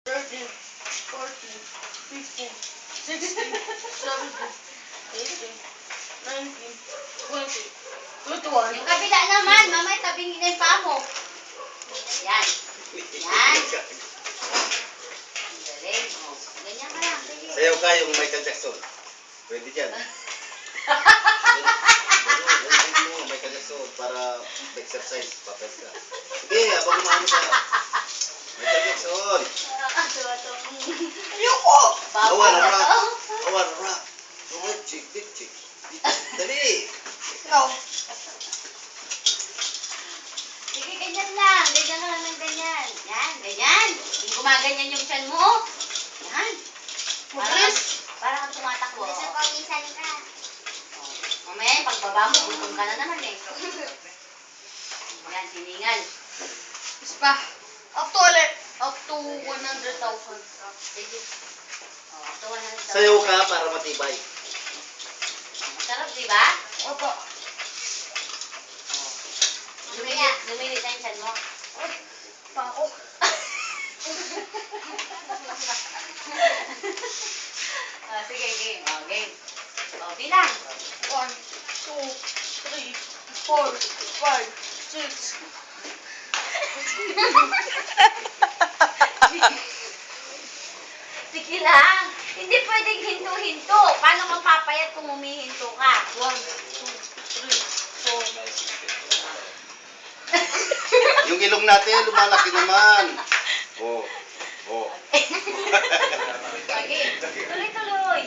13, 14, 15, 16, 17, 18, 19, 20, 21. Yung kabila naman, mamay tabingin na yung paa mo. Yan. Yan. Galing. Oh, ganyan ka lang. Sige. Sayaw ka yung Michael Jackson. Pwede dyan. Ganyan mo, Michael Jackson, para exercise, papes ka. Sige, abang umano sa Michael Jackson. Ayoko! Awan, rap. Awan, rap. Awan, chick, chick, chick. Dali. Ikaw. Sige, ganyan lang. Ganyan lang ng ganyan. Yan, ganyan. Yung gumaganyan yung tiyan mo. Yan. Mabilis. Para kang tumatakbo. Gusto ko minsan ka. Mamaya yung pagbaba mo, gutom ka na naman eh. Yan, siningal. Isa pa. Up to ulit. Up to 100,000. Sige. Oh, tuwa na rin. Sayaw ka para matibay. Masarap, di ba? Opo. Lumilit na yung tiyan mo. Pako. Sige, game. Oh, game. Oh, bilang. 1, 2, 3, 4, 5, 6. Sige lang. Hindi pwedeng hinto-hinto. Paano kang papayat kung humihinto ka? 1, 2, 3, 4. Yung ilong natin, lumalaki naman. Oh. Oh. Okay. Tuloy-tuloy.